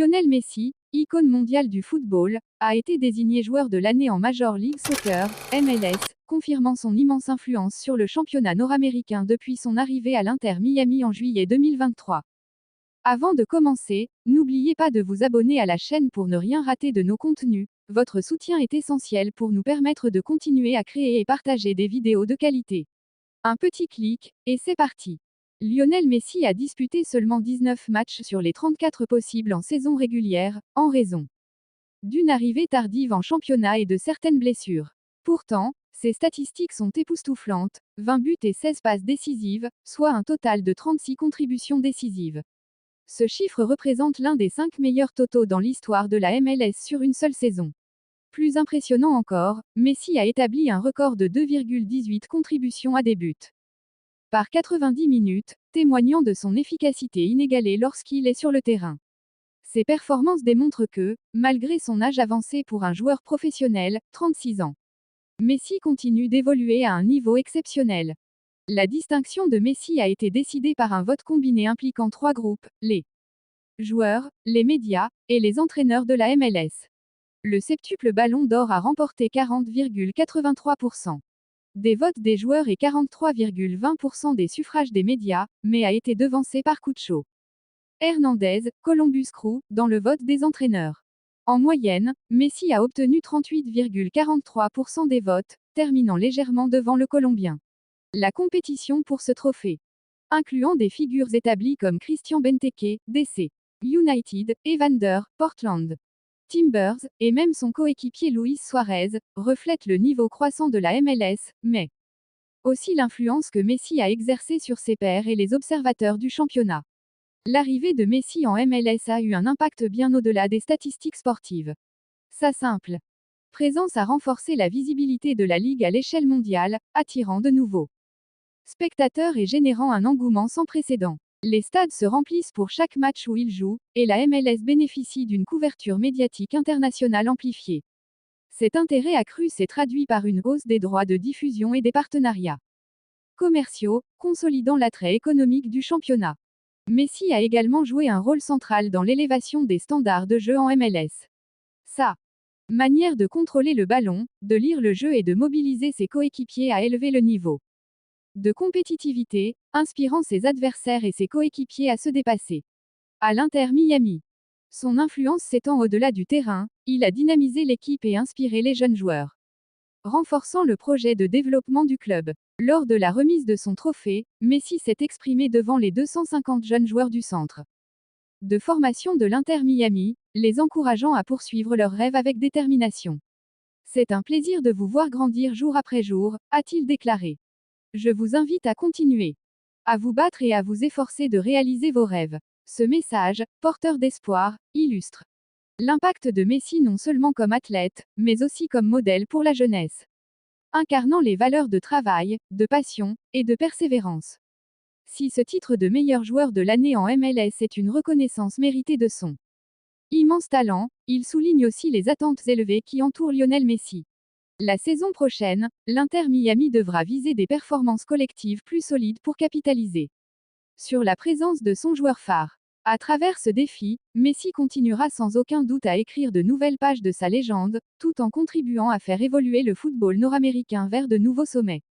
Lionel Messi, icône mondiale du football, a été désigné joueur de l'année en Major League Soccer, MLS, confirmant son immense influence sur le championnat nord-américain depuis son arrivée à l'Inter Miami en juillet 2023. Avant de commencer, n'oubliez pas de vous abonner à la chaîne pour ne rien rater de nos contenus. Votre soutien est essentiel pour nous permettre de continuer à créer et partager des vidéos de qualité. Un petit clic, et c'est parti. Lionel Messi a disputé seulement 19 matchs sur les 34 possibles en saison régulière, en raison d'une arrivée tardive en championnat et de certaines blessures. Pourtant, ses statistiques sont époustouflantes, 20 buts et 16 passes décisives, soit un total de 36 contributions décisives. Ce chiffre représente l'un des 5 meilleurs totaux dans l'histoire de la MLS sur une seule saison. Plus impressionnant encore, Messi a établi un record de 2,18 contributions à des buts par 90 minutes, témoignant de son efficacité inégalée lorsqu'il est sur le terrain. Ses performances démontrent que, malgré son âge avancé pour un joueur professionnel, 36 ans, Messi continue d'évoluer à un niveau exceptionnel. La distinction de Messi a été décidée par un vote combiné impliquant 3 groupes, les joueurs, les médias, et les entraîneurs de la MLS. Le septuple ballon d'or a remporté 40,83% des votes des joueurs et 43,20% des suffrages des médias, mais a été devancé par Cucho Hernandez, Columbus Crew, dans le vote des entraîneurs. En moyenne, Messi a obtenu 38,43% des votes, terminant légèrement devant le Colombien. La compétition pour ce trophée, incluant des figures établies comme Christian Benteke, DC United, Evander, Portland Timbers, et même son coéquipier Luis Suarez, reflète le niveau croissant de la MLS, mais aussi l'influence que Messi a exercée sur ses pairs et les observateurs du championnat. L'arrivée de Messi en MLS a eu un impact bien au-delà des statistiques sportives. Sa simple présence a renforcé la visibilité de la Ligue à l'échelle mondiale, attirant de nouveaux spectateurs et générant un engouement sans précédent. Les stades se remplissent pour chaque match où il joue, et la MLS bénéficie d'une couverture médiatique internationale amplifiée. Cet intérêt accru s'est traduit par une hausse des droits de diffusion et des partenariats commerciaux, consolidant l'attrait économique du championnat. Messi a également joué un rôle central dans l'élévation des standards de jeu en MLS. Sa manière de contrôler le ballon, de lire le jeu et de mobiliser ses coéquipiers a élevé le niveau de compétitivité, inspirant ses adversaires et ses coéquipiers à se dépasser. À l'Inter Miami, son influence s'étend au-delà du terrain, il a dynamisé l'équipe et inspiré les jeunes joueurs, renforçant le projet de développement du club. Lors de la remise de son trophée, Messi s'est exprimé devant les 250 jeunes joueurs du centre de formation de l'Inter Miami, les encourageant à poursuivre leurs rêves avec détermination. C'est un plaisir de vous voir grandir jour après jour, a-t-il déclaré. Je vous invite à continuer à vous battre et à vous efforcer de réaliser vos rêves. Ce message, porteur d'espoir, illustre l'impact de Messi non seulement comme athlète, mais aussi comme modèle pour la jeunesse, incarnant les valeurs de travail, de passion, et de persévérance. Si ce titre de meilleur joueur de l'année en MLS est une reconnaissance méritée de son immense talent, il souligne aussi les attentes élevées qui entourent Lionel Messi. La saison prochaine, l'Inter Miami devra viser des performances collectives plus solides pour capitaliser sur la présence de son joueur phare. À travers ce défi, Messi continuera sans aucun doute à écrire de nouvelles pages de sa légende, tout en contribuant à faire évoluer le football nord-américain vers de nouveaux sommets.